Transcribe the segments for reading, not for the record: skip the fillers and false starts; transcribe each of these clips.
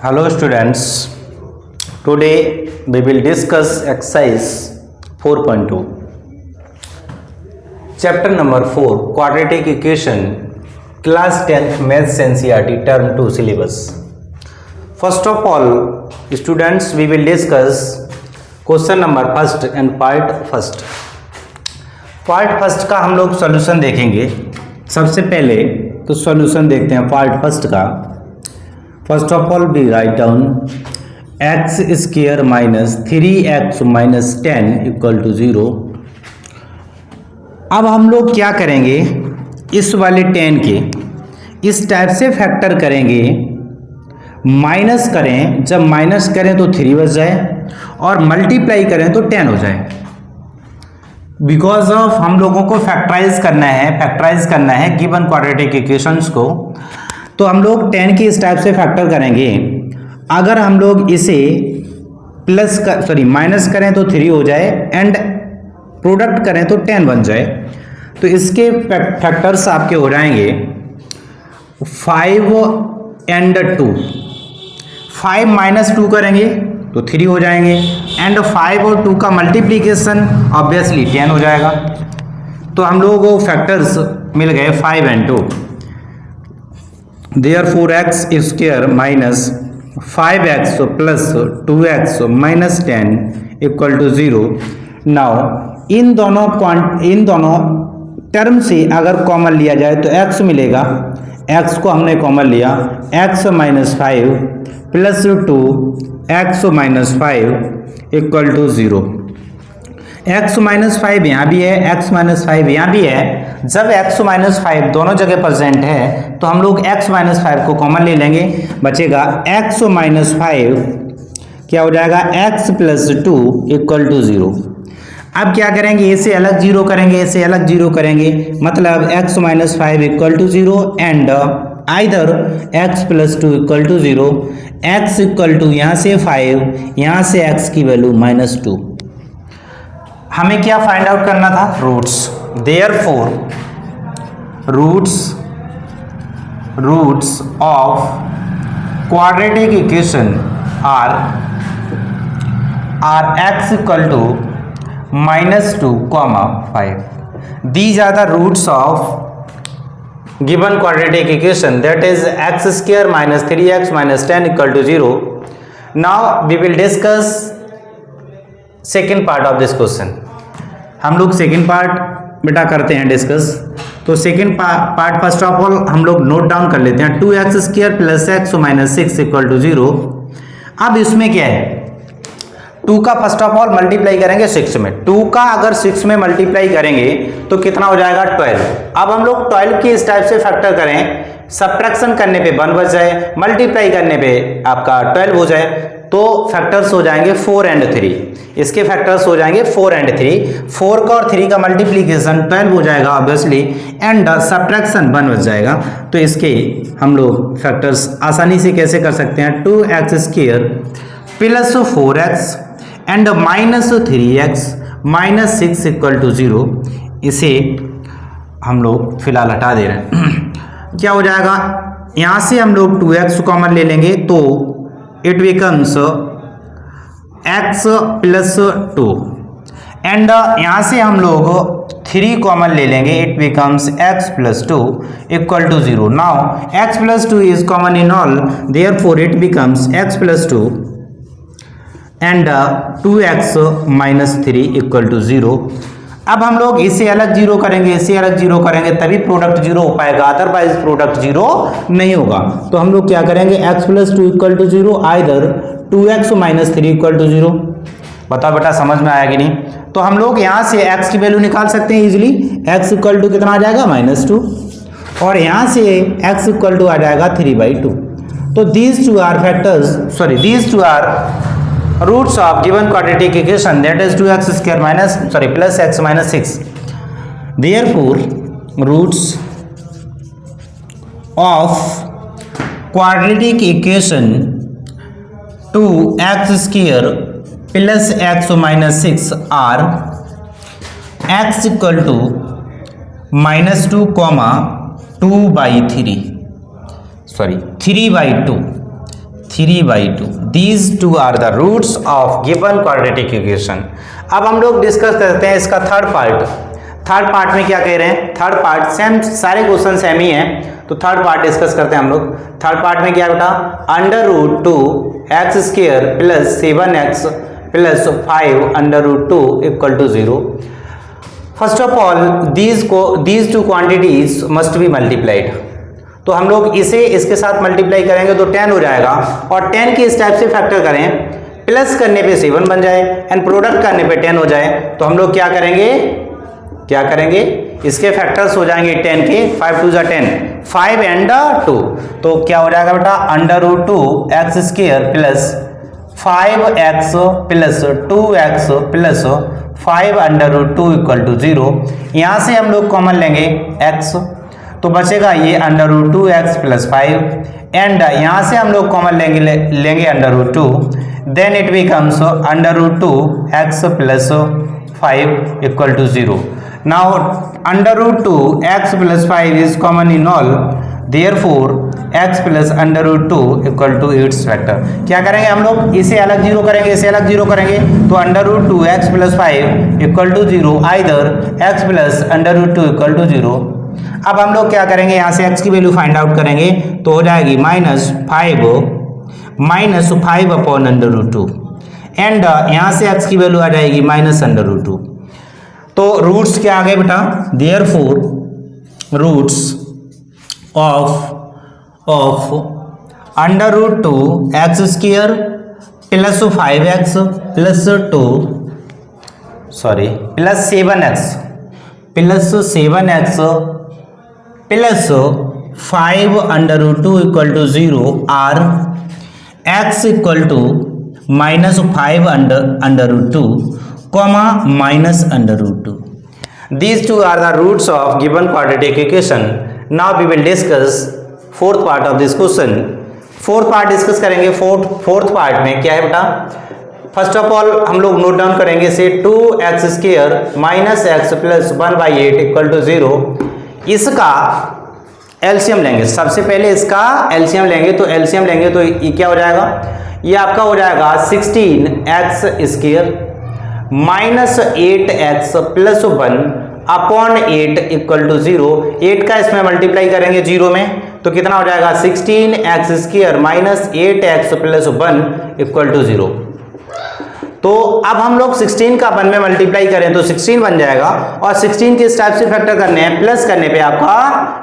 Hello students, today we will discuss exercise 4.2, chapter number 4, quadratic equation, class 10th maths NCERT term 2 syllabus. First of all, students, we will discuss question number first and part first. Part first का हम लोग solution देखेंगे। सबसे पहले तो solution देखते हैं part first का। First of all we write down x square minus 3x minus 10 equal to 0। अब हम लोग क्या करेंगे, इस वाले 10 के इस टाइप से फैक्टर करेंगे, माइनस करें, जब माइनस करें तो 3 बच जाए और मल्टीप्लाई करें तो 10 हो जाए। बिकॉज ऑफ हम लोगों को फैक्टराइज करना है गिवन क्वाड्रेटिक इक्वेशंस को, तो हम लोग 10 की इस टाइप से फैक्टर करेंगे। अगर हम लोग इसे माइनस करें तो 3 हो जाए एंड प्रोडक्ट करें तो 10 बन जाए। तो इसके फैक्टर्स आपके हो जाएंगे 5 एंड 2। 5 माइनस 2 करेंगे तो 3 हो जाएंगे एंड 5 और 2 का मल्टीप्लीकेशन ऑब्वियसली 10 हो जाएगा। तो हम लोगों को फैक्टर्स मिल गए 5 and 2। Therefore x square minus 5x plus 2x minus 10 equal to 0। Now इन दोनों टर्म से अगर कॉमन लिया जाए तो x मिलेगा। x को हमने कॉमन लिया, x minus 5 plus 2x minus 5 equal to 0। x minus 5 यहाँ भी है, x माइनस 5 यहाँ भी है। जब x माइनस 5 दोनों जगह प्रेजेंट है तो हम लोग x माइनस 5 को कॉमन ले लेंगे, बचेगा x माइनस 5 क्या हो जाएगा, x प्लस 2 इक्वल टू 0। अब क्या करेंगे, इसे अलग जीरो करेंगे, इसे अलग जीरो करेंगे, मतलब x minus 5 equal to 0 and either x plus 2 equal to 0। x equal to यहाँ से 5, यहाँ से x की वैल्यू माइनस 2। हमें क्या फाइंड आउट करना था, roots. Therefore roots of quadratic equation are x equal to minus 2, 5। These are the roots of given quadratic equation, that is x square minus 3x minus 10 equal to 0. Now we will discuss second part of this question. हम लोग second part बेटा करते हैं discuss. तो second part first of all हम लोग note down कर लेते हैं। 2x square plus x minus 6 equal to 0। अब इसमें क्या है, 2 का फर्स्ट ऑफ ऑल मल्टीप्लाई करेंगे 6 में। 2 का अगर 6 में मल्टीप्लाई करेंगे तो कितना हो जाएगा, 12। अब हम लोग 12 की इस टाइप से फैक्टर करें, सब्ट्रैक्शन करने पे 1 बच जाए, मल्टीप्लाई करने पे आपका 12 हो जाए, तो फैक्टर्स हो जाएंगे 4 एंड 3। इसके फैक्टर्स हो जाएंगे 4 एंड 3। 4 का और 3 का मल्टीप्लीकेशन 12 हो जाएगा ऑब्वियसली एंड सब्ट्रैक्शन 1 बच जाएगा। तो इसके हम लोग फैक्टर्स आसानी से कैसे कर सकते हैं, 2x square plus 4x and minus 3x minus 6 equal to 0। इसे हम लोग फिलहाल हटा दे रहे हैं। क्या हो जाएगा, यहाँ से हम लोग 2x कॉमन ले लेंगे तो it becomes x plus 2 and यहाँ से हम लोग 3 कॉमन ले लेंगे, it becomes x plus 2 equal to 0। Now x plus 2 is common in all, therefore it becomes x plus 2 and 2x minus 3 equal to 0। अब हम लोग इसे अलग जीरो करेंगे, इसे अलग जीरो करेंगे, तभी प्रोडक्ट जीरो हो पाएगा, अदरवाइज प्रोडक्ट जीरो नहीं होगा। तो हम लोग क्या करेंगे, x plus 2 equal to 0, either 2x minus 3 equal to 0। बताओ बेटा समझ में आया कि नहीं। तो हम लोग यहाँ से x की वैल्यू निकाल सकते हैं इजिली। x इक्वल टू कितना आ जाएगा, माइनस 2, और यहाँ से x इक्वल टू आ जाएगा 3/2। तो these two are roots of given quadratic equation, that is 2x square plus x minus 6. Therefore roots of quadratic equation 2x square plus x minus 6 are x equal to minus 2 comma 2/3, 3/2, 3/2। These two are the roots of given quadratic equation. अब हम लोग discuss करते हैं इसका third part. Third part में क्या कह रहे हैं? थर्ड पार्ट सेम, सारे क्वेश्चन सेम ही हैं, तो थर्ड पार्ट डिस्कस करते हैं हम लोग। थर्ड पार्ट में क्या बेटा? √2x² plus 7x plus 5√2 equal to 0। First of all these two quantities must be multiplied. तो हम लोग इसे इसके साथ मल्टीप्लाई करेंगे तो 10 हो जाएगा, और 10 के इस टाइप से फैक्टर करें, प्लस करने पे 7 बन जाए एंड प्रोडक्ट करने पे 10 हो जाए, तो हम लोग क्या करेंगे इसके फैक्टर्स हो जाएंगे 10 के, 5 2 10, 5 एंड 2, तो क्या हो जाएगा बेटा? √2x² plus 5x plus 2x plus 5√2 equal to 0। यहाँ से हम लोग कॉमन लेंगे x, तो बचेगा ये √2x प्लस 5, एंड यहाँ से हम लोग कॉमन लेंगे √2, then it becomes √2x plus 5 equal to 0। Now √2x plus 5 is common in all, therefore x plus √2 equal to its factor. क्या करेंगे हम लोग? इसे अलग जीरो करेंगे, इसे अलग जीरो करेंगे, तो √2x plus 5 equal to 0, either x plus √2 equal to 0। अब हम लोग क्या करेंगे? यहाँ से x की वैल्यू फाइंड आउट करेंगे, तो हो जाएगी -5 अपॉन √2, एंड यहाँ से x की वैल्यू आ जाएगी -√2। तो रूट्स क्या आ गए बेटा? Therefore roots of √2x² plus 5x plus 7x plus 5√2 equal to 0 are x equal to -5√2, -√2. These two are the roots of given quadratic equation. Now we will discuss fourth part of this question. Fourth part discuss करेंगे। Fourth part में क्या है बेटा? First of all हम लोग note down करेंगे से 2x² minus x plus 1/8 equal to 0। इसका एलसीएम लेंगे, सबसे पहले इसका एलसीएम लेंगे, तो एलसीएम लेंगे तो ये क्या हो जाएगा? ये आपका हो जाएगा 16x² minus 8x plus 1 upon 8 equal to 0। 8 का इसमें मल्टीप्लाई करेंगे 0 में, तो कितना हो जाएगा? 16x² minus 8x plus 1 equal to 0। तो अब हम लोग 16 का 1 में मल्टीप्लाई करें तो 16 बन जाएगा, और 16 के इस टाइप से फैक्टर करने हैं, प्लस करने पे आपका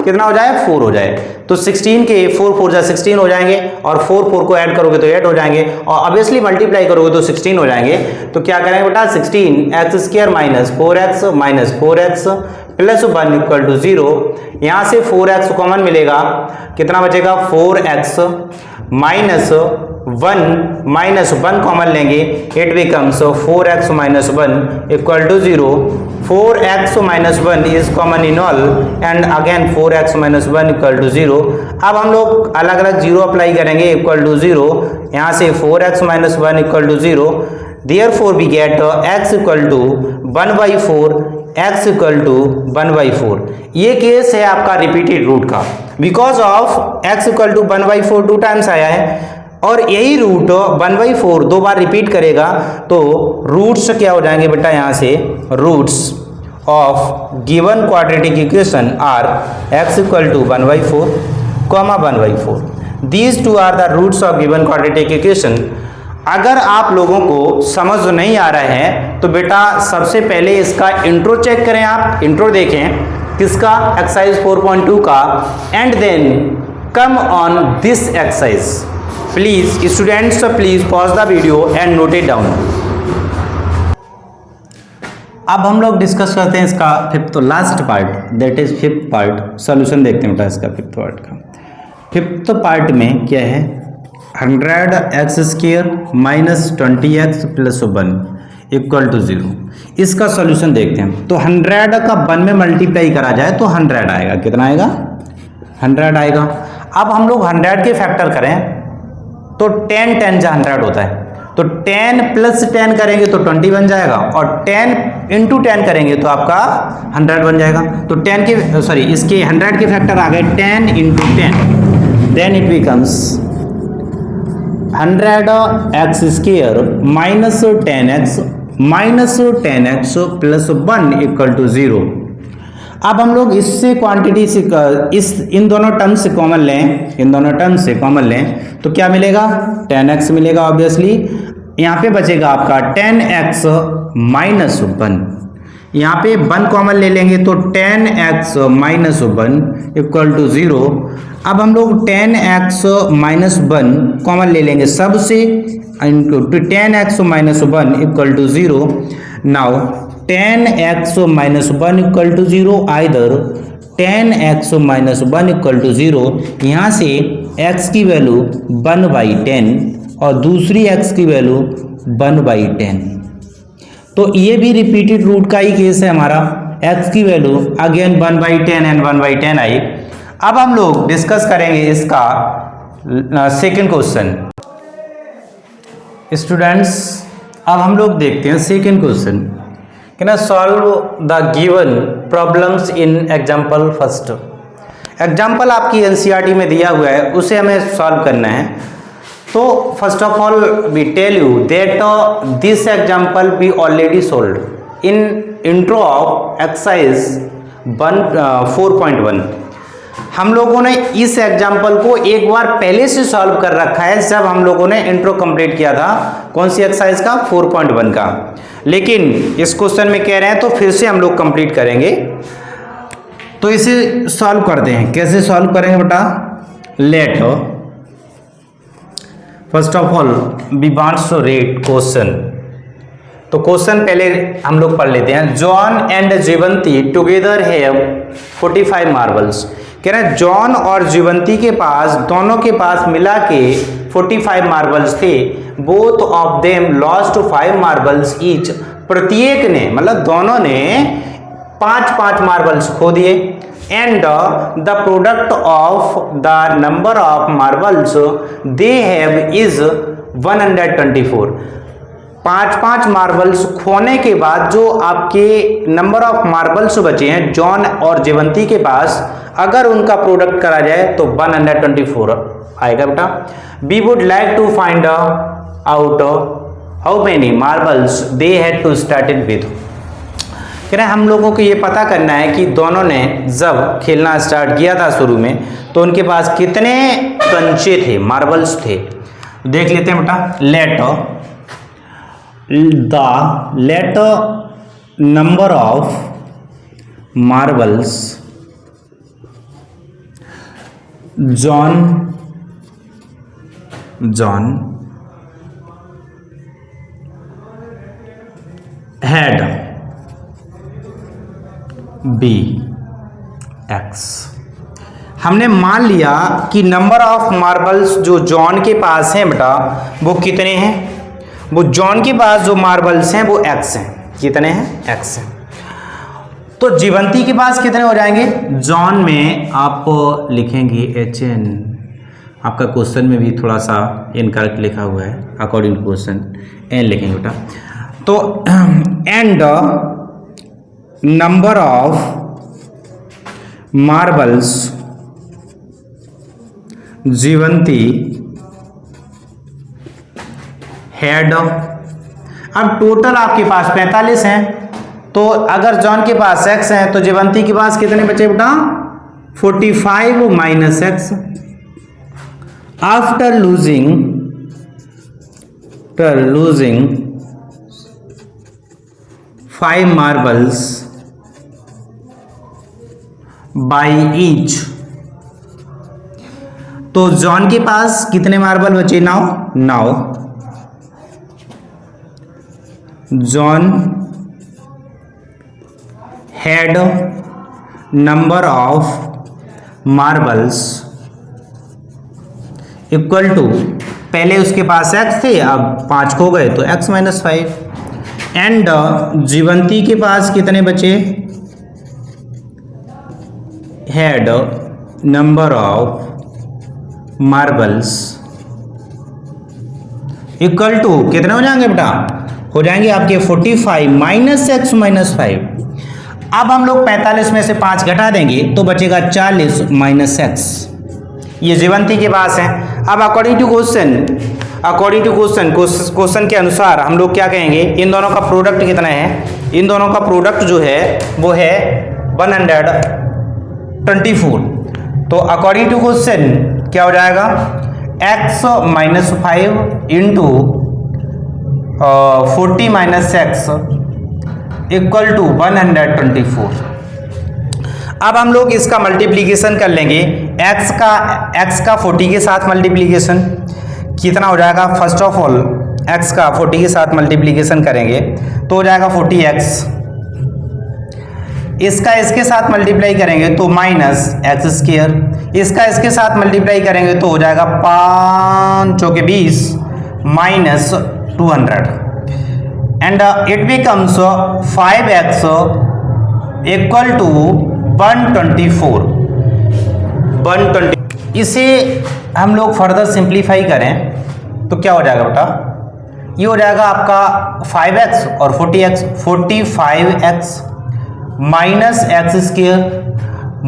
कितना हो जाए? 4 हो जाए। तो 16 के 4 4 जा 16 हो जाएंगे, और 4 4 को ऐड करोगे तो 8 हो जाएंगे, और ऑब्वियसली मल्टीप्लाई करोगे तो 16 हो जाएंगे। तो क्या करेंगे बेटा? 16x² minus 4x plus 1 equal to 0। यहाँ से 4x कॉमन मिलेगा, कितना बचेगा? 4x माइनस 1 कॉमन लेंगे, it becomes 4x minus 1 equal to 0। 4x minus 1 is common in all, and again 4x minus 1 equal to 0। अब हम लोग अलग अलग जीरो अप्लाई करेंगे, इक्वल टू 0। यहाँ से 4x minus 1 equal to 0, therefore we get x equal to 1/4, x equal to 1/4। ये case है आपका रिपीटेड रूट का, because of x equal to 1/4 2 times आया है, और यही रूट 1/4 2 बार रिपीट करेगा, तो रूट्स क्या हो जाएंगे बेटा? यहाँ से roots of given quadratic equation are x equal to 1/4, 1/4। These two are the roots of given quadratic equation. अगर आप लोगों को समझ नहीं आ रहा है तो बेटा सबसे पहले इसका इंट्रो चेक करें, आप इंट्रो देखें किसका? एक्सरसाइज 4.2 का, and then come on this exercise. Please students, please pause the video and note it down. अब हम लोग डिस्कस करते हैं इसका fifth last part, that is fifth part. Solution देखते हैं बेटा इसका फिफ्थ पार्ट का। फिफ्थ पार्ट में क्या है? 100x² minus 20x plus 1 equal to 0। इसका सॉल्यूशन देखते हैं। तो 100 का 1 में मल्टीप्लाई करा जाए तो 100 आएगा। कितना आएगा? 100 आएगा। अब हम लोग 100 के फैक्टर करें तो 10 10 जा 100 होता है, तो 10 प्लस 10 करेंगे तो 20 बन जाएगा, और 10 इंटू 10 करेंगे तो आपका 100 बन जाएगा। तो 10 के इसके 100 के फैक्टर आ गए 10 into 10, then it becomes 100x square minus 10x plus 1 equal to 0। अब हम लोग इससे क्वांटिटी से इन दोनों टर्म्स से कॉमन लें तो क्या मिलेगा, 10x मिलेगा ऑब्वियसली। यहाँ पे बचेगा आपका 10x माइनस 1, यहाँ पे 1 कॉमन ले लेंगे तो 10x माइनस 1 इक्वल टू 0। अब हम लोग 10x माइनस 1 कॉमन ले लेंगे सबसे, into 10x minus 1 equal to 0। Now 10x minus 1 equal to 0, either 10x minus 1 equal to 0, यहाँ से x की वैल्यू 1/10 और दूसरी x की वैल्यू 1/10। तो ये भी रिपीटेड रूट का ही केस है हमारा, x की वैल्यू अगेन 1/10 एंड 1/10 आई। अब हम लोग डिस्कस करेंगे इसका सेकेंड क्वेश्चन। स्टूडेंट्स अब हम लोग देखते हैं सेकेंड क्वेश्चन, कि ना solve the given problems in example first. Example आपकी एनसीईआरटी में दिया हुआ है, उसे हमें सॉल्व करना है। तो first of all we tell you that this example we already solve in intro of exercise 4.1। हम लोगों ने इस एग्जाम्पल को एक बार पहले से सॉल्व कर रखा है, जब हम लोगों ने इंट्रो कंप्लीट किया था। कौन सी एक्सरसाइज का, 4.1 का। लेकिन इस क्वेश्चन में कह रहे हैं तो फिर से हम लोग कंप्लीट करेंगे। तो इसे सॉल्व करते हैं, कैसे सॉल्व करेंगे बेटा। Let first of all we wants to read question. तो क्वेश्चन पहले हम लोग पढ़ लेते हैं। John and Jeevanti together have 45 marbles. कह रहे हैं जॉन और जीवंती के पास, दोनों के पास मिला के 45 मार्बल्स थे। Both of them lost 5 marbles each. प्रत्येक ने, मतलब दोनों ने 5-5 मार्बल्स खो दिए। And the product of the number of marbles they have is 124। 5-5 marbles खोने के बाद जो आपके नंबर ऑफ मार्बल्स बचे हैं जॉन और जीवंती के पास, अगर उनका प्रोडक्ट करा जाए तो 124 आएगा बेटा। We would like to find out how many marbles they had to started with. कह रहे हैं हम लोगों को ये पता करना है कि दोनों ने जब खेलना स्टार्ट किया था शुरू में, तो उनके पास कितने कंचे थे, मार्बल्स थे। देख लेते हैं बेटा। Let number of marbles John had be x. हमने मान लिया कि नंबर ऑफ मार्बल्स जो जॉन के पास हैं बेटा वो कितने हैं। वो जॉन के पास जो मार्बल्स हैं वो एक्स हैं। कितने हैं, एक्स हैं। तो जीवंती के पास कितने हो जाएंगे। जॉन में आप लिखेंगे HN। आपका क्वेश्चन में भी थोड़ा सा इनकरेक्ट लिखा हुआ है, अकॉर्डिंग टू क्वेश्चन N लिखेंगे बेटा। तो and number of marbles Jeevanti had. अब टोटल आपके पास 45 हैं, तो अगर जॉन के पास x है तो जीवंती के पास कितने बचे बेटा, 45 minus x। After losing 5 marbles by each. तो जॉन के पास कितने मार्बल बचे now John had number of marbles equal to, पहले उसके पास x थे, अब 5 खो गए तो x माइनस 5। एंड जीवंती के पास कितने बचे, had number of marbles equal to कितने हो जाएंगे बेटा, हो जाएंगे आपके 45 माइनस x माइनस 5। अब हम लोग 45 में से 5 घटा देंगे तो बचेगा 40 माइनस x। ये जीवंती के पास है। अब according to question according to question के अनुसार हम लोग क्या कहेंगे, इन दोनों का प्रोडक्ट कितना है, इन दोनों का प्रोडक्ट जो है वो है 124। तो अकॉर्डिंग टू क्वेश्चन क्या हो जाएगा, x minus 5 into 40 minus x equal to 124। अब हम लोग इसका मल्टीप्लीकेशन कर लेंगे, x का 40 के साथ मल्टीप्लीकेशन कितना हो जाएगा, फर्स्ट ऑफ ऑल x का 40 के साथ मल्टीप्लीकेशन करेंगे तो हो जाएगा 40x, इसका इसके साथ मल्टीप्लाई करेंगे तो माइनस एक्स स्क्वायर, इसका इसके साथ मल्टीप्लाई करेंगे तो हो जाएगा 5 चौके 20 minus 200 and it becomes 5x equal to 124। इसे हम लोग फर्दर सिंप्लीफाई करें तो क्या हो जाएगा बेटा, ये हो जाएगा आपका 5x और 40x, 45x minus x square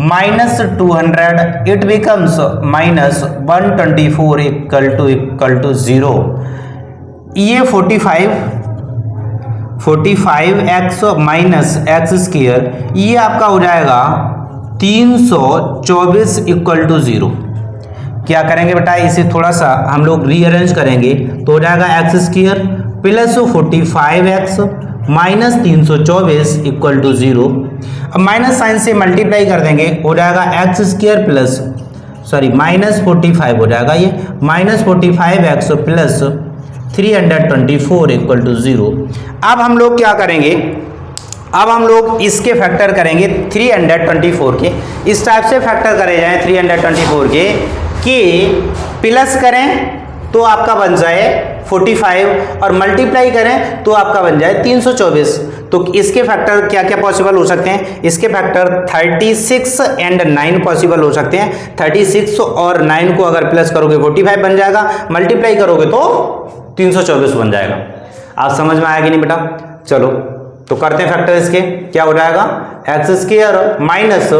minus 200 it becomes minus 124 equal to 0। ये 45x माइनस एक्स स्क्वायर ये आपका हो जाएगा 324 इक्वल टू 0। क्या करेंगे बेटा, इसे थोड़ा सा हम लोग रीअरेंज करेंगे तो हो जाएगा x square plus 45x minus 324 equal to 0। अब माइनस साइन से मल्टीप्लाई कर देंगे हो जाएगा एक्स स्क्वायर प्लस माइनस 45 हो जाएगा, ये minus 45x plus 324 equal to 0। अब हम लोग क्या करेंगे, अब हम लोग इसके फैक्टर करेंगे 324 के, इस टाइप से फैक्टर करे जाए 324 के कि प्लस करें तो आपका बन जाए 45 और मल्टीप्लाई करें तो आपका बन जाए 324। तो इसके फैक्टर क्या क्या पॉसिबल हो सकते हैं, इसके फैक्टर 36 एंड 9 पॉसिबल हो सकते हैं। 36 और 9 को अगर प्लस करोगे 45 बन जाएगा, मल्टीप्लाई करोगे तो 324 बन जाएगा। आप समझ में आया कि नहीं बेटा, चलो तो करते हैं फैक्टर इसके। क्या हो जाएगा, x square minus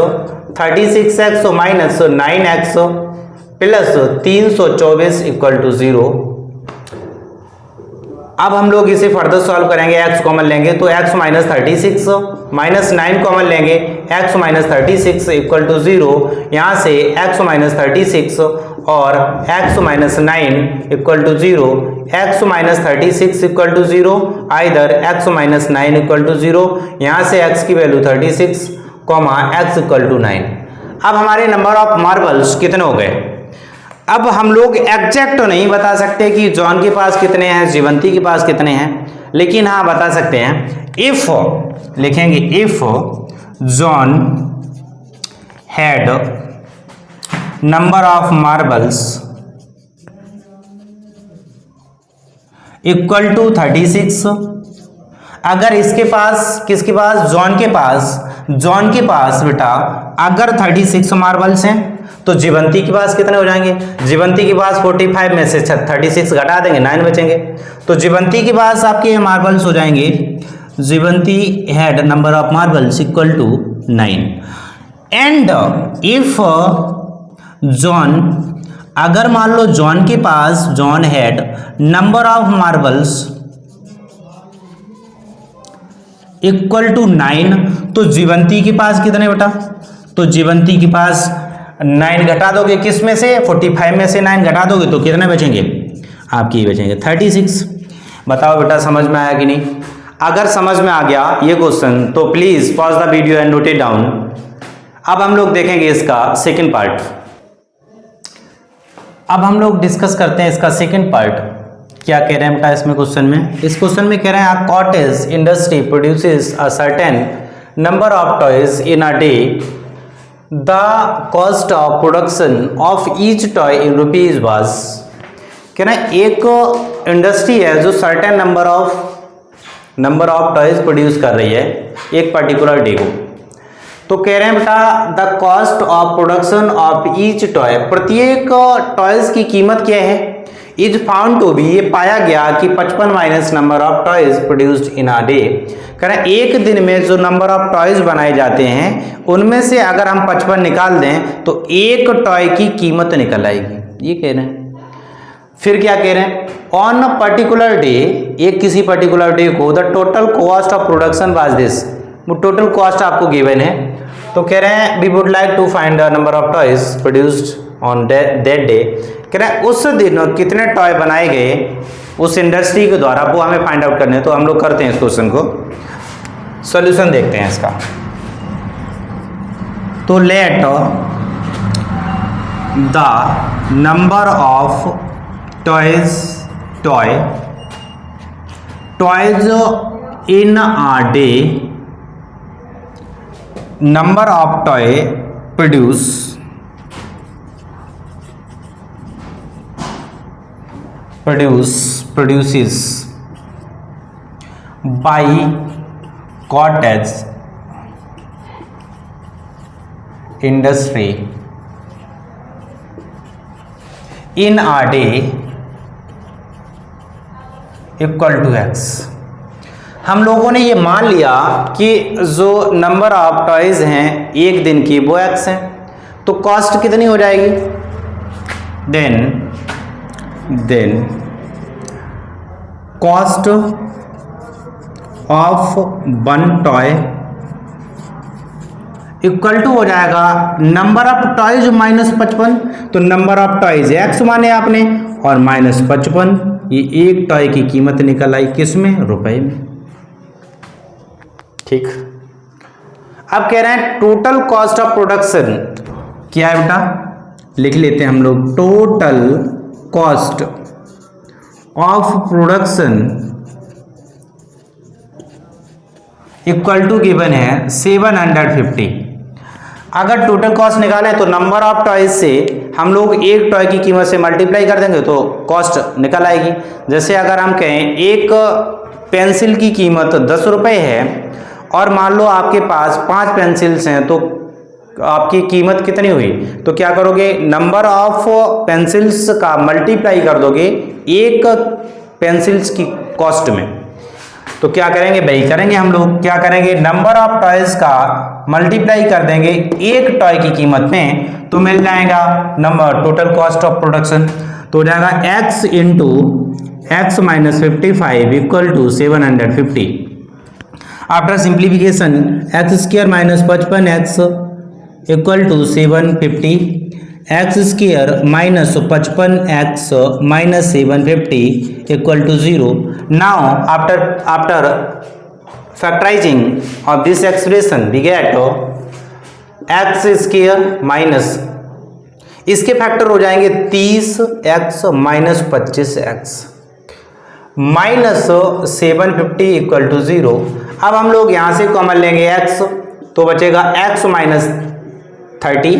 36x minus 9x plus 324 equal to 0। अब हम लोग इसे फर्दर सॉल्व करेंगे, x कॉमन लेंगे तो x माइनस 36 माइनस 9 कॉमन लेंगे, x माइनस 36 इक्वल टू 0। यहाँ से x माइनस 36 और x minus 9 equal to 0, x minus 36 equal to 0 either x minus 9 equal to 0। यहाँ से x की value 36 comma x equal to 9। अब हमारे नंबर ऑफ मार्बल्स कितने हो गए। अब हम लोग एग्जैक्ट तो नहीं बता सकते कि जॉन के पास कितने हैं, जीवंती के पास कितने हैं, लेकिन हाँ बता सकते हैं इफ लिखेंगे, if John had number of marbles equal to 36। अगर इसके पास, किसके पास, जॉन के पास बेटा अगर 36 मार्बल्स हैं तो जीवंती के पास कितने हो जाएंगे, जीवंती के पास 45 में से 36 घटा देंगे 9 बचेंगे। तो जीवंती के पास आपके मार्बल्स हो जाएंगे, Jeevanti had number of marbles equal to 9 and if John, अगर मान लो जॉन के पास, John had number of marbles equal to 9 तो जीवंती के पास कितने बेटा, तो जीवंती के पास 9 घटा दोगे किस में से, 45 में से 9 घटा दोगे तो कितने बचेंगे, आपके ही बचेंगे 36। बताओ बेटा समझ में आया कि नहीं। अगर समझ में आ गया ये क्वेश्चन तो please pause the video and note it down. अब हम लोग देखेंगे इसका सेकंड पार्ट। अब हम लोग डिस्कस करते हैं इसका सेकंड पार्ट। क्या कह रहे हैं बेटा इसमें क्वेश्चन में, इस क्वेश्चन में कह रहे हैं cottage industry produces a certain number of toys in a day, the cost of production of each toy in rupees was. कह रहे हैं एक इंडस्ट्री है जो certain number of toys produce कर रही है एक पर्टिकुलर डे को। तो कह रहे हैं बेटा the cost of production of each toy, प्रत्येक टॉयज की कीमत क्या है, इज फाउंड टू बी, ये पाया गया कि 55 minus number of toys produced in a day. कह रहे हैं एक दिन में जो नंबर ऑफ टॉयज बनाए जाते हैं उनमें से अगर हम 55 निकाल दें तो एक टॉय की कीमत निकल आएगी, ये कह रहे हैं। फिर क्या कह रहे हैं, ऑन अ पर्टिकुलर डे, एक किसी पर्टिकुलर डे को the total cost of production was this, वो टोटल कॉस्ट आपको गिवन है। तो कह रहे हैं we would like to find the number of toys produced on that day, कह रहे हैं उस दिन कितने टॉय बनाए गए उस इंडस्ट्री के द्वारा, वो हमें फाइंड आउट करने हैं। तो हम लोग करते हैं इस क्वेश्चन को, सॉल्यूशन देखते हैं इसका। तो let the number of toys in a day, number of toy produces by cottage industry in a day equal to x। हम लोगों ने ये मान लिया कि जो नंबर ऑफ टॉयज हैं एक दिन की वो x है, तो कॉस्ट कितनी हो जाएगी, then cost of one toy equal to हो जाएगा नंबर ऑफ टॉयज माइनस 55। तो नंबर ऑफ टॉयज x माने आपने और माइनस 55, ये एक टॉय की कीमत निकल आई किस में, रुपए में। ठीक, अब कह रहे हैं टोटल कॉस्ट ऑफ प्रोडक्शन क्या है बेटा, लिख लेते हैं हम लोग, total cost of production equal to given है 750। अगर टोटल कॉस्ट निकालें तो नंबर ऑफ टॉयज से हम लोग एक टॉय की कीमत से मल्टीप्लाई कर देंगे तो कॉस्ट निकल आएगी। जैसे अगर हम कहें एक पेंसिल की कीमत 10 रुपये है और मान लो आपके पास 5 पेंसिल्स हैं, तो आपकी कीमत कितनी हुई, तो क्या करोगे, नंबर ऑफ पेंसिल्स का मल्टीप्लाई कर दोगे एक पेंसिल्स की कॉस्ट में। तो क्या करेंगे भाई, करेंगे हम लोग क्या करेंगे, नंबर ऑफ टॉयज का मल्टीप्लाई कर देंगे एक टॉय की कीमत में, तो मिल जाएगा number total cost of production. तो हो जाएगा x into x minus 55 equal to 750। After simplification x square minus 55x equal to 750, x square minus 55x minus 750 equal to 0। Now after factorising of this expression we get x square minus, इसके factor हो जाएंगे 30x minus 25x minus 750 equal to 0। अब हम लोग यहां से common लेंगे x, तो बचेगा x माइनस 30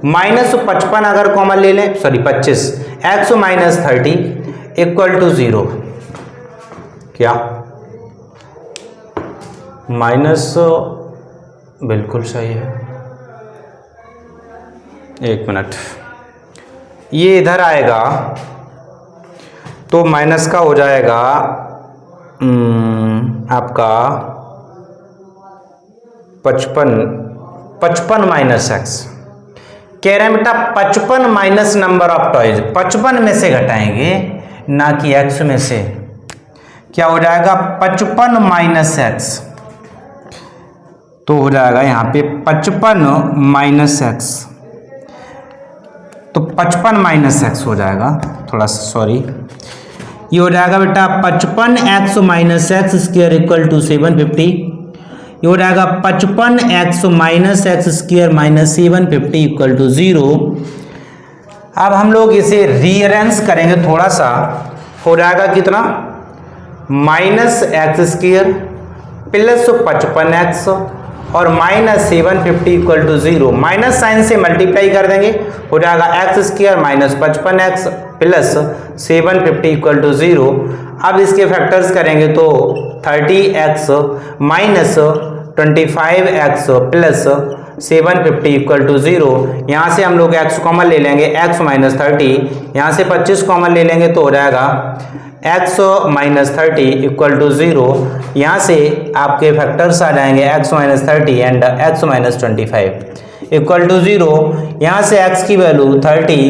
माइनस 55 अगर कॉमन ले लें, sorry 25, x minus 30 equal to 0। क्या माइनस, बिल्कुल सही है, एक मिनट, ये इधर आएगा तो माइनस का हो जाएगा आपका 55 माइनस एक्स। कह रहे हैं बेटा 55 माइनस नंबर ऑफ टॉयज, 55 में से घटाएंगे ना कि एक्स में से। क्या हो जाएगा 55 माइनस एक्स, तो हो जाएगा यहाँ पे 55 माइनस एक्स, तो 55 माइनस एक्स हो जाएगा, थोड़ा सा सॉरी, ये हो जाएगा बेटा 55x minus x square equal to 750। ये हो जाएगा 55x minus x square minus 750 equal to 0। अब हम लोग इसे रीअरेंज करेंगे थोड़ा सा, हो जाएगा कितना, minus x square plus 55x और minus 750 equal to 0। Minus sign से मल्टीप्लाई कर देंगे, हो जाएगा x square minus 55x plus 750 equal to 0। अब इसके फैक्टर्स करेंगे तो 30x minus 25x plus 750 equal to 0। यहाँ से हम लोग x कॉमन ले लेंगे, x माइनस 30, यहाँ से 25 कॉमन ले लेंगे तो हो जाएगा x माइनस 30 इक्वल टू 0। यहाँ से आपके फैक्टर्स आ जाएंगे x minus 30 and x minus 25 equal to 0। यहाँ से x की वैल्यू 30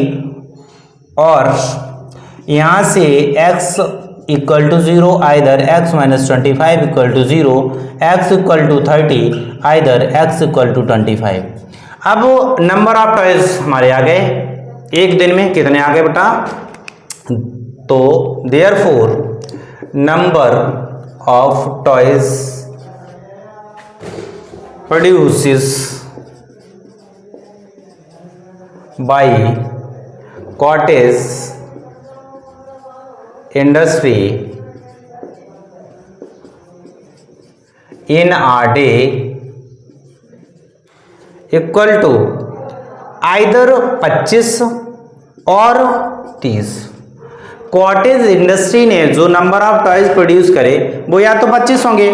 और यहाँ से x equal to 0 either x minus 25 equal to 0, x equal to 30 either x equal to 25। अब नंबर ऑफ टॉयज हमारे आ गए, एक दिन में कितने आ गए बेटा, तो therefore number of toys produces by cottage industry in a day equal to either 25 और 30। कॉटेज इंडस्ट्री ने जो नंबर ऑफ टॉयज प्रोड्यूस करे वो या तो 25 होंगे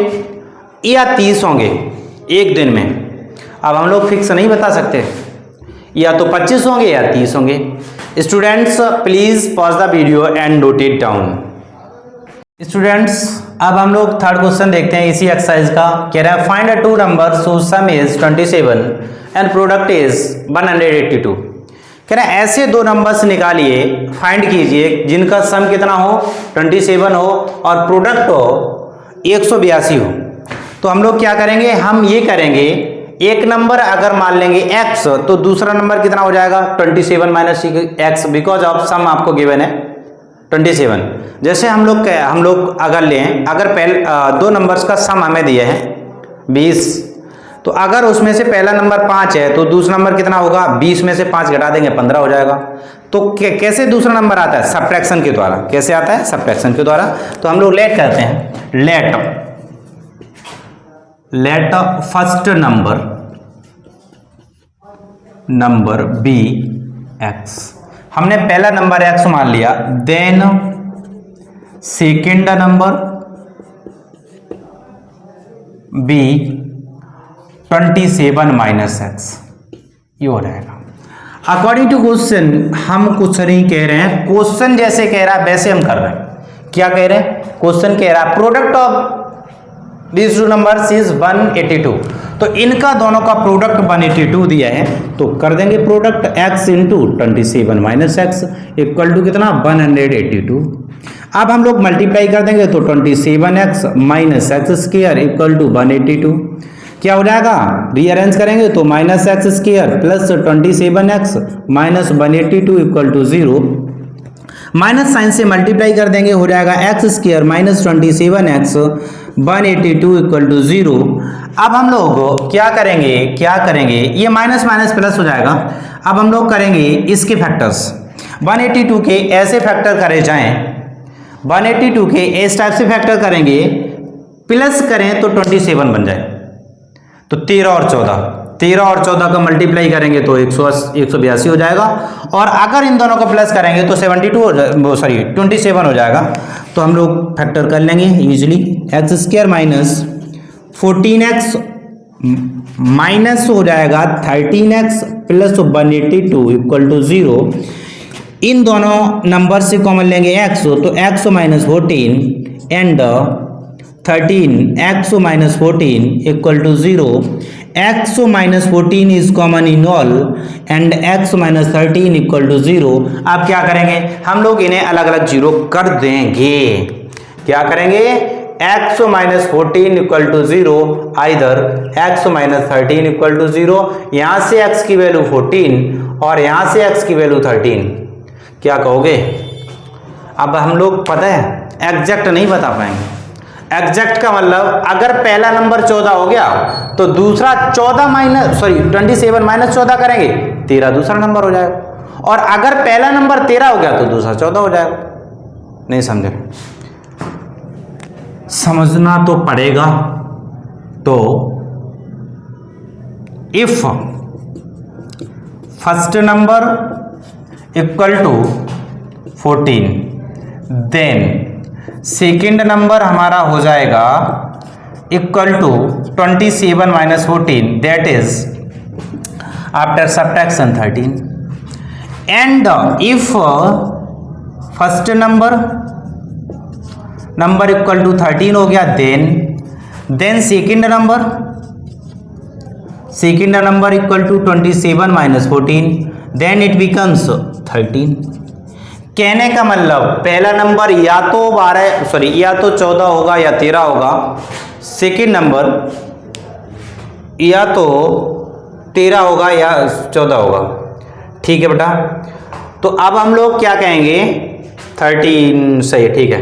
या 30 होंगे एक दिन में। अब हम लोग फिक्स नहीं बता सकते, या तो 25 होंगे या 30 होंगे। Students please pause the video and note it down. Students अब हम लोग थर्ड क्वेश्चन देखते हैं इसी एक्सरसाइज का। कह रहा है find a two number so sum is 27 and product is 182। कह रहा है ऐसे दो नंबर्स निकालिए, फाइंड कीजिए जिनका सम कितना हो 27 हो और प्रोडक्ट हो 182 हो। तो हम लोग क्या करेंगे, हम ये करेंगे एक नंबर अगर मान लेंगे x तो दूसरा नंबर कितना हो जाएगा 27 minus x, because of some आपको गिवन है 27। जैसे हम लोग अगर लें, अगर पहले दो नंबर्स का सम हमें दिए हैं 20, तो अगर उसमें से पहला नंबर 5 है तो दूसरा नंबर कितना होगा, 20 में से 5 घटा देंगे 15 हो जाएगा। तो कैसे दूसरा नंबर आता है, सब्ट्रैक्शन के द्वारा। कैसे आता है, सब्ट्रैक्शन के द्वारा। तो हम लोग लेट करते हैं, let first number be x। हमने पहला नंबर x मान लिया, then second number be 27 minus x, ये हो जाएगा। अकॉर्डिंग टू क्वेश्चन हम कुछ नहीं कह रहे हैं, क्वेश्चन जैसे कह रहा है वैसे हम कर रहे हैं। क्या कह रहे हैं, क्वेश्चन कह रहा है product of this two numbers is 182, तो इनका दोनों का प्रोडक्ट 182 दिया है, तो कर देंगे product x into 27 minus x equal to कितना 182। अब हम लोग मल्टीप्लाई कर देंगे तो 27x minus x square equal to 182। क्या हो जाएगा, रीअरेंज करेंगे तो minus x square plus 27x minus 182 equal to 0। Minus sign से मल्टीप्लाई कर देंगे, हो जाएगा x square minus 27x 182 equal to 0। अब हम लोग क्या करेंगे, ये माइनस माइनस प्लस हो जाएगा। अब हम लोग करेंगे इसके फैक्टर्स, 182 के ऐसे फैक्टर करे जाएं, 182 के इस टाइप से फैक्टर करेंगे, प्लस करें तो 27 बन जाए। तो 13 और 14 का मल्टीप्लाई करेंगे तो 182 हो जाएगा, और अगर इन दोनों का प्लस करेंगे तो 27 हो जाएगा। तो हम लोग फैक्टर कर लेंगे easily, x square minus 14x minus हो जाएगा 13x प्लस 182 इक्वल टू 0। इन दोनों नंबर से कॉमन लेंगे x, तो x minus 14 and 13x minus 14 equal to 0। x minus 14 is common in all and x minus 13 equal to 0। अब क्या करेंगे, हम लोग इन्हें अलग अलग जीरो कर देंगे। क्या करेंगे, x minus 14 equal to 0 either x minus 13 equal to 0। यहां से x की वैल्यू 14 और यहां से x की वैल्यू 13। क्या कहोगे, अब हम लोग पता है एग्जैक्ट नहीं बता पाएंगे। एग्जैक्ट का मतलब अगर पहला नंबर 14 हो गया तो दूसरा 27 माइनस 14 करेंगे, 13 दूसरा नंबर हो जाएगा, और अगर पहला नंबर 13 हो गया तो दूसरा 14 हो जाएगा। नहीं समझे, समझना तो पड़ेगा। तो if first number equal to 14 then second number हमारा हो जाएगा equal to 27 minus 14, that is after subtraction 13। And if first number equal to 13 हो गया, then second number equal to 27 minus 14, then it becomes 13। कहने का मतलब पहला नंबर या तो 14 होगा या 13 होगा, सेकेंड नंबर या तो 13 होगा या 14 होगा। ठीक है बेटा, तो अब हम लोग क्या कहेंगे, 13 सही है, ठीक है।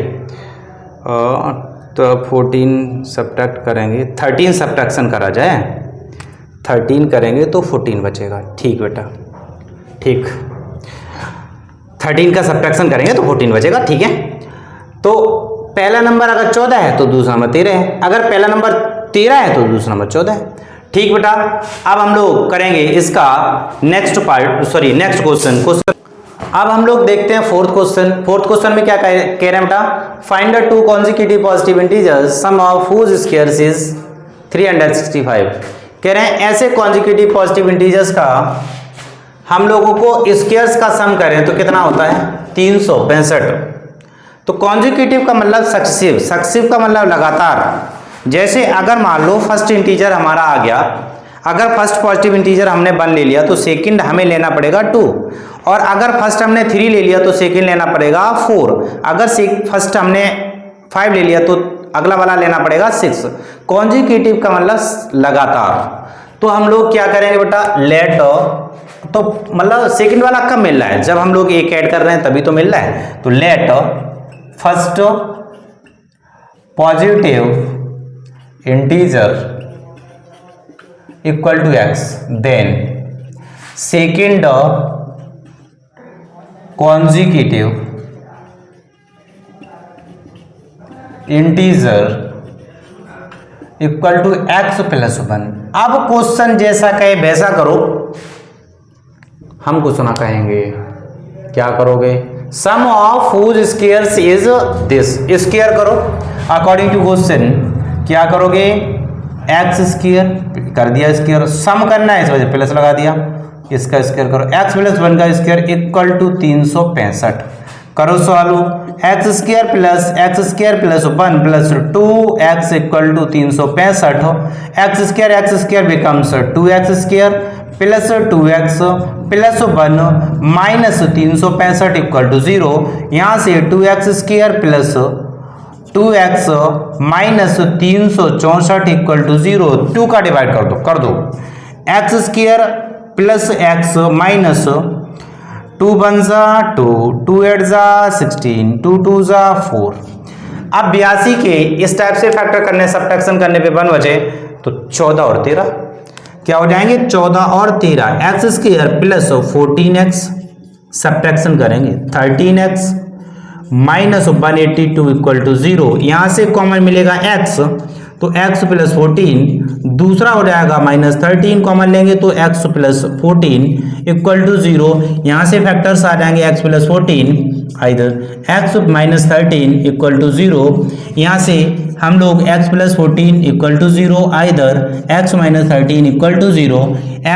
तो 14 सब्ट्रैक्ट करेंगे, 13 सब्ट्रैक्शन करा जाए, 13 करेंगे तो 14 बचेगा। ठीक बेटा, ठीक, 13 का सब्ट्रैक्शन करेंगे तो 14 बचेगा। ठीक है, तो पहला नंबर अगर 14 है तो दूसरा नंबर 13 है, अगर पहला नंबर 13 है तो दूसरा नंबर 14 है। ठीक बेटा, अब हम लोग करेंगे इसका नेक्स्ट क्वेश्चन। अब हम लोग देखते हैं फोर्थ क्वेश्चन में क्या कह रहे हैं बेटा, find the two consecutive positive integers sum of whose squares is 365। कह रहे हैं ऐसे कॉन्जिक्यूटिव पॉजिटिव इंटीजर्स का हम लोगों को स्क्वायर्स का सम करें तो कितना होता है, 365। तो कॉन्जिक्यूटिव का मतलब सक्सेसिव का मतलब लगातार। जैसे अगर मान लो फर्स्ट इंटीजर हमारा आ गया, अगर फर्स्ट पॉजिटिव इंटीजर हमने 1 ले लिया तो सेकंड हमें लेना पड़ेगा 2, और अगर फर्स्ट हमने 3 ले लिया तो सेकंड लेना पड़ेगा 4, अगर फर्स्ट हमने 5 ले लिया तो अगला वाला लेना पड़ेगा 6। कॉन्जिक्यूटिव का मतलब लगातार। तो हम लोग क्या करेंगे बेटा, लेट, तो मतलब सेकंड वाला कब मिल रहा है, जब हम लोग एक ऐड कर रहे हैं तभी तो मिल रहा है। तो let first positive integer equal to x, then second consecutive integer equal to x plus 1। अब क्वेश्चन जैसा कहे वैसा करो, हम क्वेश्चन कहेंगे क्या करोगे, sum of whose squares is this, square करो अकॉर्डिंग टू क्वेश्चन। क्या करोगे, एक्स स्क्वायर कर दिया, स्क्वायर सम करना है इस वजह प्लस लगा दिया, इसका स्क्वायर करो, x प्लस 1 का स्क्वायर इक्वल टू 365। करो solve, x square plus 1 plus 2x equal to 365, x square becomes 2x square plus 2x plus 1 minus 365 equal to 0। यहाँ से 2x square plus 2x minus 364 equal to 0, 2 का divide कर दो, x square plus x minus 2 1 जा 2, 2 8 जा 16, 2 2 जा 4। अब 82 के इस टाइप से फैक्टर करने, सब्ट्रैक्शन करने पे 1 बचे तो 14 और 13 क्या हो जाएंगे, 14 और 13, x square plus 14x subtraction करेंगे 13x माइनस 182 इक्वल टू 0। यहाँ से कॉमन मिलेगा x, तो x प्लस 14, दूसरा हो जाएगा माइनस 13, कॉमन लेंगे तो x प्लस 14 इक्वल टू 0। यहाँ से फैक्टर्स आ जाएंगे x plus 14 either x minus 13 equal to 0। यहाँ से हम लोग x plus 14 equal to 0 either x minus 13 equal to 0।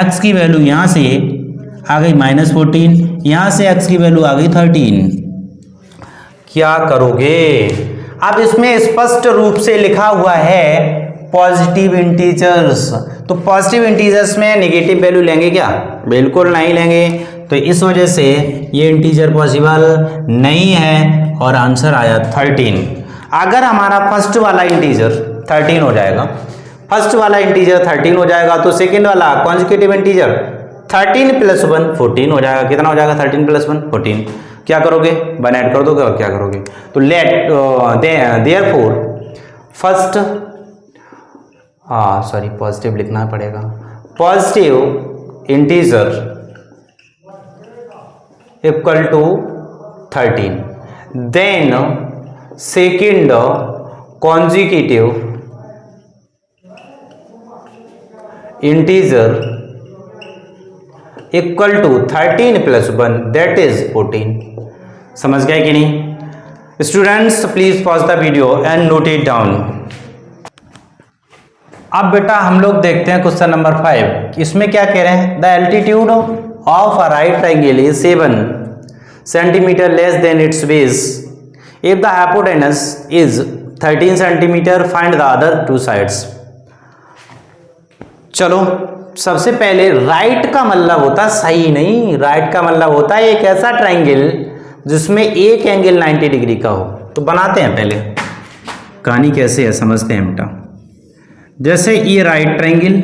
x की वैल्यू यहाँ से आ गई माइनस 14, यहाँ से x की वैल्यू आ गई 13। क्या करोगे, अब इसमें स्पष्ट रूप से लिखा हुआ है पॉजिटिव इंटीजर्स, तो पॉजिटिव इंटीजर्स में नेगेटिव वैल्यू लेंगे क्या, बिल्कुल नहीं लेंगे। तो इस वजह से ये इंटीजर पॉसिबल नहीं है और आंसर आया 13। अगर हमारा फर्स्ट वाला इंटीजर 13 हो जाएगा, फर्स्ट वाला इंटीजर 13 हो जाएगा तो सेकेंड वाला कॉन्जिक्यूटिव इंटीजर 13 प्लस 1 14 हो जाएगा। कितना हो जाएगा, 13 प्लस 1 14। क्या करोगे, 1 ऐड कर दोगे और क्या करोगे, तो लेट देयरफॉर फर्स्ट, पॉजिटिव लिखना पड़ेगा, positive integer equal to 13, then second consecutive integer equal to 13 plus 1 that is 14। समझ गए कि नहीं students, please pause the video and note it down. अब बेटा हम लोग देखते हैं क्वेश्चन नंबर 5। इसमें क्या कह रहे हैं, the altitude of a right triangle is 7 centimetre less than it's base if the hypotenuse is 13 centimetre, find the other 2 sides. चलो सबसे पहले राइट का मतलब होता सही नहीं, राइट का मतलब होता है एक ऐसा ट्राइंगल जिसमें एक एंगल 90 डिग्री का हो। तो बनाते हैं, पहले कहानी कैसे है समझते हैं बेटा। जैसे ये राइट ट्रायंगल,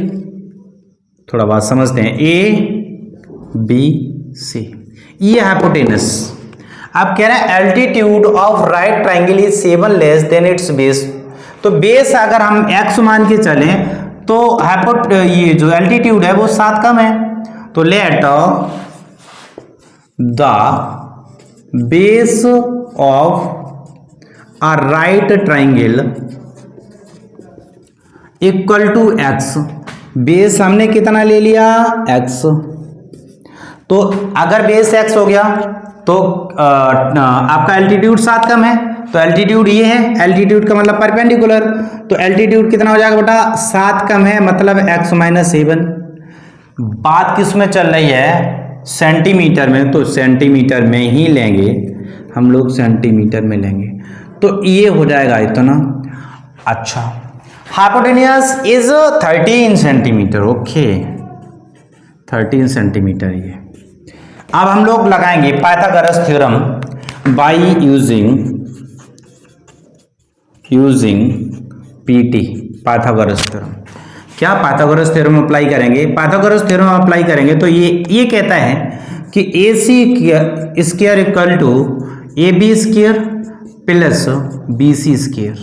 थोड़ा बात समझते हैं, ABC, ये हाइपोटेनस। अब कह रहे हैं altitude of right triangle is 7 less than it's base. तो बेस अगर हम x मान के चलें तो ये जो एल्टीट्यूड है वो 7 कम है। तो let the base of a right triangle equal to x। Base हमने कितना ले लिया, x। तो अगर बेस x हो गया तो आपका एल्टीट्यूड 7 कम है, तो एल्टीट्यूड ये है, एल्टीट्यूड का मतलब परपेंडिकुलर। तो एल्टीट्यूड कितना हो जाएगा बेटा, 7 कम है, मतलब x माइनस 7। बात किस में चल रही है, सेंटीमीटर में, तो सेंटीमीटर में ही लेंगे हम लोग, सेंटीमीटर में लेंगे। तो ये हो जाएगा इतना। अच्छा, hypotenuse is 13 centimetre. Okay, 13 centimetre ये। अब हम लोग लगाएंगे Pythagoras theorem by using PT, Pythagoras theorem. क्या पाइथागोरस थ्योरम अप्लाई करेंगे, पाइथागोरस थ्योरम अप्लाई करेंगे तो ये कहता है कि AC square equal to AB square plus BC square.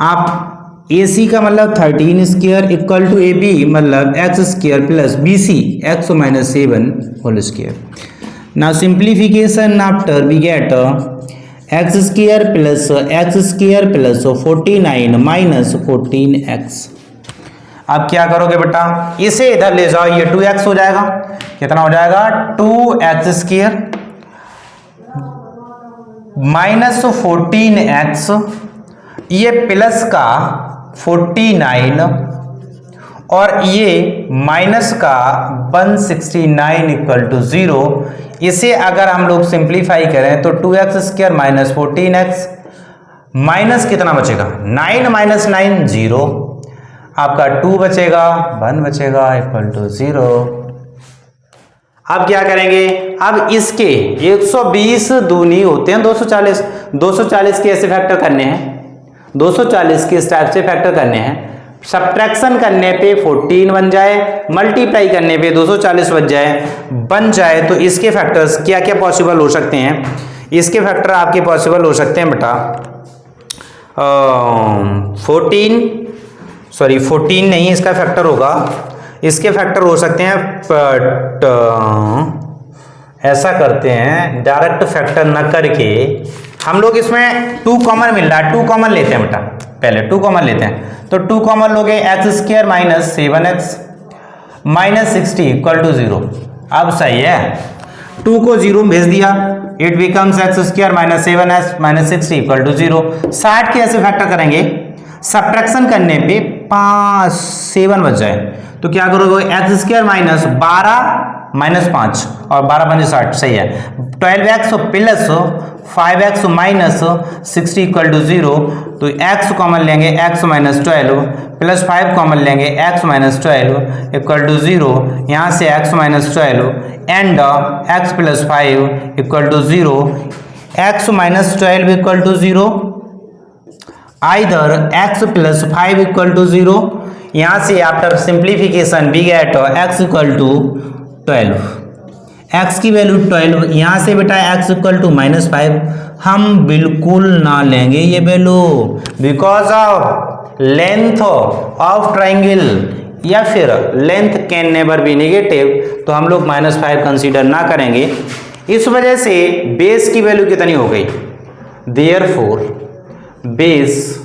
आप AC का मतलब 13 स्क्वायर इक्वल टू AB मतलब x square plus BC x minus 7 whole square. Now simplification after we get x square plus 49 minus 14x। अब क्या करोगे बेटा, इसे इधर ले जाओ, ये 2x हो जाएगा। कितना हो जाएगा, 2x स्क्वायर माइनस 14x, ये प्लस का 49 और ये माइनस का 169 इक्वल टू 0। इसे अगर हम लोग सिंप्लीफाई करें तो 2x square minus 14x minus कितना बचेगा, 9 माइनस 9 0, आपका 2 बचेगा, 1 बचेगा इक्वल टू 0। अब क्या करेंगे, अब इसके 120 दूनी होते हैं 240, 240 के ऐसे फैक्टर करने हैं, 240 के इस टाइप से फैक्टर करने हैं। सब्ट्रैक्शन करने पे 14 बन जाए, मल्टीप्लाई करने पे 240 बन जाए तो इसके फैक्टर्स क्या क्या पॉसिबल हो सकते हैं। इसके फैक्टर आपके पॉसिबल हो सकते हैं बेटा 14 नहीं, इसका फैक्टर होगा, इसके फैक्टर हो सकते हैं, बट ऐसा करते हैं डायरेक्ट फैक्टर न करके हम लोग इसमें 2 कॉमन मिल रहा है, 2 कॉमन लेते हैं बेटा, पहले 2 कॉमन लेते हैं। तो 2 कॉमन लोगे, x square minus 7x minus 60 equal to 0। अब सही है, 2 को 0 में भेज दिया, it becomes x square minus 7x minus 60 equal to 0। 60 के ऐसे फैक्टर करेंगे, सब्ट्रैक्शन करने पे 7 बच जाए तो क्या करोगे, x स्क्वायर माइनस 12 माइनस 5 और 12 पंजे 60, सही है। 12x plus 5x minus 60 equal to 0। तो x कॉमन लेंगे, x माइनस 12 प्लस 5 कॉमन लेंगे, x माइनस 12 इक्वल टू 0। यहाँ से x minus 12 and x plus 5 equal to 0, x minus 12 equal to 0, either x plus 5 equal to 0। यहाँ से after simplification we get x equal to 12, x की value 12। यहाँ से बेटा x equal to minus 5 हम बिल्कुल ना लेंगे ये value, because of length of triangle या फिर length can never be negative, तो हम लोग माइनस 5 कंसीडर ना करेंगे। इस वजह से बेस की वैल्यू कितनी हो गई, therefore base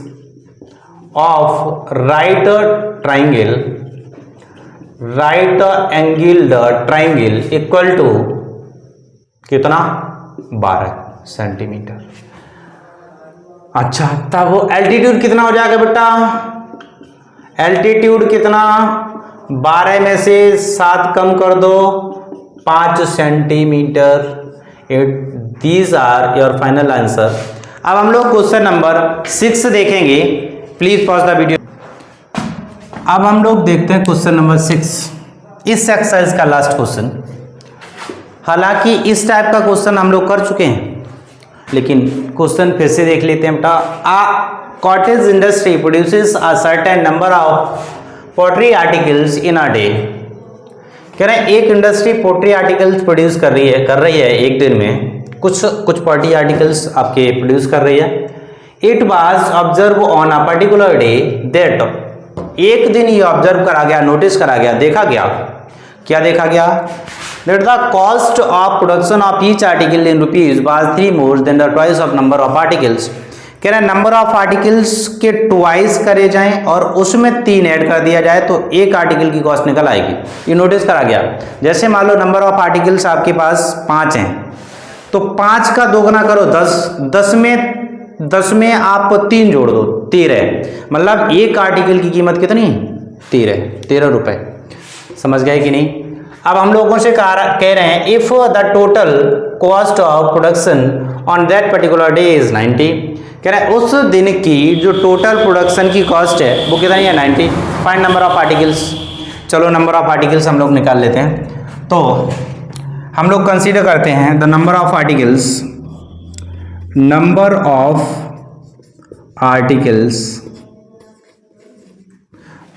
of right angled triangle equal to कितना, 12 सेंटीमीटर। अच्छा, तब वो एल्टीट्यूड कितना हो जाएगा बेटा, एल्टीट्यूड कितना, 12 में से 7 कम कर दो, 5 centimetre. These are your final answer. अब हम लोग क्वेश्चन नंबर 6 देखेंगे, प्लीज पॉज द वीडियो। अब हम लोग देखते हैं क्वेश्चन नंबर 6, इस एक्सरसाइज का लास्ट क्वेश्चन। हालांकि इस टाइप का क्वेश्चन हम लोग कर चुके हैं, लेकिन क्वेश्चन फिर से देख लेते हैं बेटा। Cottage industry produces a certain number of pottery articles in a day. कह रहे हैं एक इंडस्ट्री पोट्री आर्टिकल्स प्रोड्यूस कर रही है एक दिन में कुछ पोट्री आर्टिकल्स आपके प्रोड्यूस कर रही है। It was observe on a particular day that, एक दिन ये ऑब्जर्व करा गया, नोटिस करा गया, देखा गया, क्या देखा गया, that the cost of production of each article in rupees was 3 more than the twice of number of articles. कह रहे हैं नंबर ऑफ आर्टिकल्स के ट्वाइस करे जाएं और उसमें 3 ऐड कर दिया जाए तो एक आर्टिकल की कॉस्ट निकल आएगी। ये नोटिस करा गया। जैसे मान लो नंबर ऑफ आर्टिकल्स आपके पास 5 हैं, तो 5 का दोगुना करो 10 में आप 3 जोड़ दो 13, मतलब एक आर्टिकल की कीमत कितनी 13 रुपए। समझ गए कि नहीं। अब हम लोगों से कह रहे हैं if the total cost of production on that particular day is 90। कह रहे हैं उस दिन की जो टोटल प्रोडक्शन की कॉस्ट है वो कितनी है 90। Find number of articles. चलो नंबर ऑफ आर्टिकल्स हम लोग निकाल लेते हैं। तो हम लोग कंसीडर करते हैं the number of articles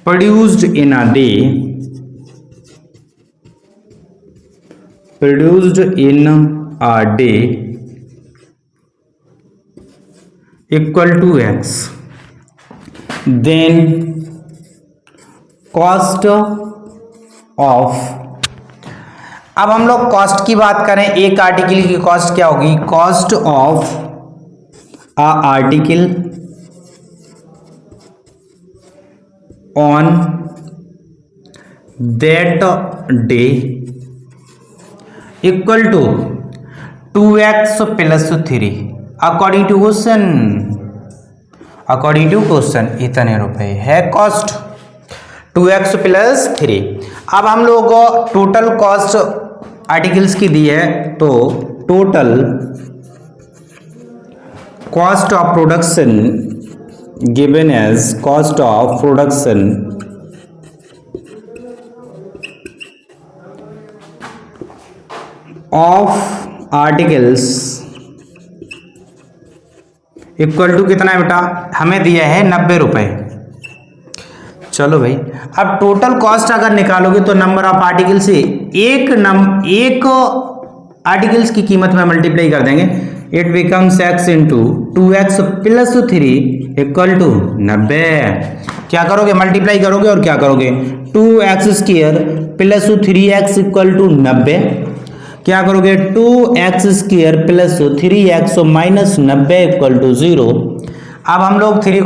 produced in a day equal to x, then cost of, अब हम लोग कॉस्ट की बात करें, एक आर्टिकल की कॉस्ट क्या होगी, cost of a article on that day equal to 2x plus 3 according to question इतने रुपए है कॉस्ट 2x प्लस 3। अब हम लोग टोटल कॉस्ट आर्टिकल्स की दी है, तो total cost of production given as cost of production of articles equal to कितना है बेटा, हमें दिया है 90 रुपए। चलो भाई, अब टोटल कॉस्ट अगर निकालोगे तो नंबर ऑफ आर्टिकल से एक आर्टिकल्स की कीमत में मल्टीप्लाई कर देंगे। It becomes x into 2x plus 3 equal to 90। क्या करोगे, मल्टीप्लाई करोगे और क्या करोगे, 2x square plus 3x equal to 90। क्या करोगे, 2x square plus 3x minus 90 equal to 0। अब हम लोग 2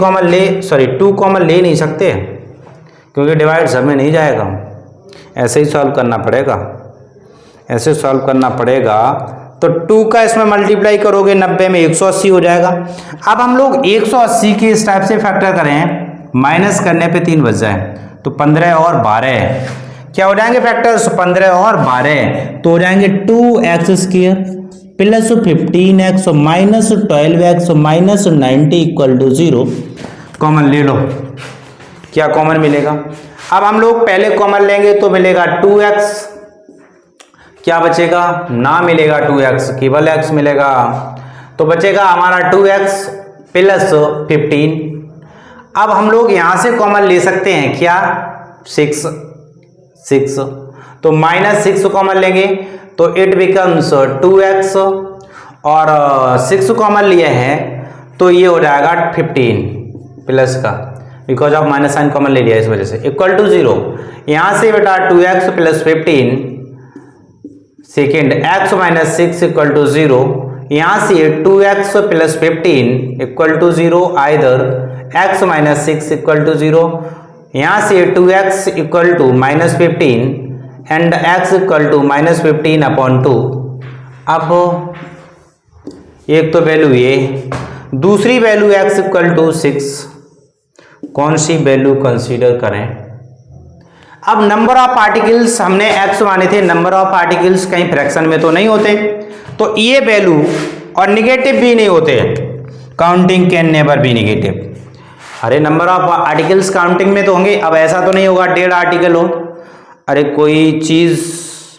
कॉमन ले नहीं सकते क्योंकि डिवाइड सब में नहीं जाएगा, ऐसे ही सॉल्व करना पड़ेगा, ऐसे सॉल्व करना पड़ेगा। तो 2 का इसमें मल्टीप्लाई करोगे 90 में 180 हो जाएगा। अब हम लोग 180 के इस टाइप से फैक्टर करें, माइनस करने पे 3 बच जाए तो 15 और 12 क्या हो जाएंगे फैक्टर्स, 15 और 12 तो हो जाएंगे 2x square plus 15x minus 12x minus 90 equal to 0। Common ले लो, क्या कॉमन मिलेगा। अब हम लोग पहले कॉमन लेंगे तो मिलेगा 2x, क्या बचेगा, ना मिलेगा 2x, केवल x मिलेगा, तो बचेगा हमारा 2x प्लस 15। अब हम लोग यहां से कॉमन ले सकते हैं क्या, 6, तो माइनस 6 कॉमन लेंगे तो इट बिकम्स 2x और 6 कॉमन लिए हैं तो ये हो जाएगा 15 प्लस का, because of minus sign common ले लिया इस वजह से, इक्वल टू 0। यहां से बेटा 2x plus 15 second x minus 6 equal to 0। यहां से 2x plus 15 equal to 0, either x minus 6 equal to 0। यहाँ से 2x equal to minus 15 and x equal to minus 15 upon 2। अब एक तो वैल्यू ये, दूसरी वैल्यू x इक्वल टू 6, कौन सी वैल्यू कंसीडर करें। अब नंबर ऑफ आर्टिकल्स हमने x माने थे, नंबर ऑफ आर्टिकल्स कहीं फ्रैक्शन में तो नहीं होते, तो ये वैल्यू और निगेटिव भी नहीं होते, counting can never be negative. अरे नंबर ऑफ आर्टिकल्स काउंटिंग में तो होंगे, अब ऐसा तो नहीं होगा 1.5 आर्टिकल हो। अरे कोई चीज़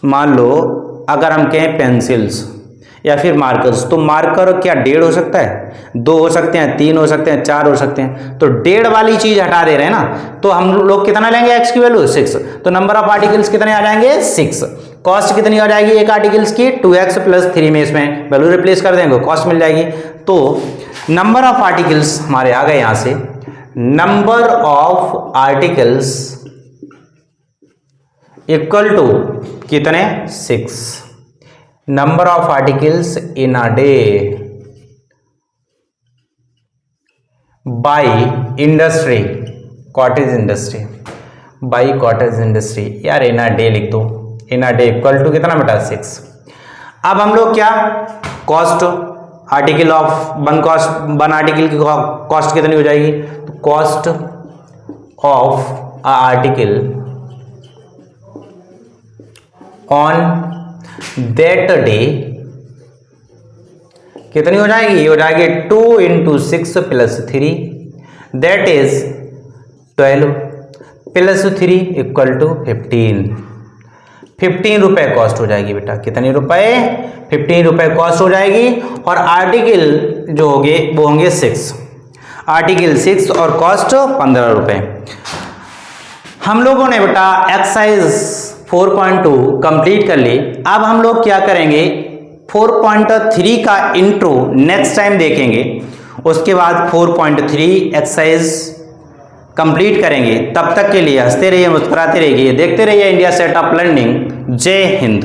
मान लो अगर हम कहें पेंसिल्स या फिर मार्कर्स, तो मार्कर क्या 1.5 हो सकता है, 2 हो सकते हैं, 3 हो सकते हैं, 4 हो सकते हैं, तो 1.5 वाली चीज हटा दे रहे हैं ना, तो हम लोग कितना लेंगे एक्स की वैल्यू 6, तो नंबर ऑफ आर्टिकल्स कितने आ जाएंगे 6। कॉस्ट कितनी हो जाएगी एक आर्टिकल्स की 2x + 3 में इसमें वैल्यू रिप्लेस कर देंगे, कॉस्ट मिल जाएगी। तो नंबर ऑफ आर्टिकल्स हमारे आ गए यहां से, number of articles equal to कितने 6, number of articles in a day by industry, cottage industry, by cottage industry, यार इन अ डे लिख दो, in a day equal to कितना बेटा 6। अब हम लोग क्या cost article of one article की कॉस्ट कितनी हो जाएगी, तो cost of a article on that day कितनी हो जाएगी, ये हो जाएगी 2 × 6 + 3 दैट इज 12 + 3 = 15 रुपए कॉस्ट हो जाएगी बेटा, कितने रुपए 15 रुपए कॉस्ट हो जाएगी। और आर्टिकल जो होंगे वो होंगे 6, आर्टिकल 6 और कॉस्ट 15 रुपए। हम लोगों ने बेटा एक्सरसाइज 4.2 कंप्लीट कर ली। अब हम लोग क्या करेंगे 4.3 का इंट्रो नेक्स्ट टाइम देखेंगे, उसके बाद 4.3 एक्सरसाइज कंप्लीट करेंगे। तब तक के लिए हंसते रहिए, मुस्कुराते रहिए, देखते रहिए इंडिया सेट ऑफ लर्निंग। जय हिंद।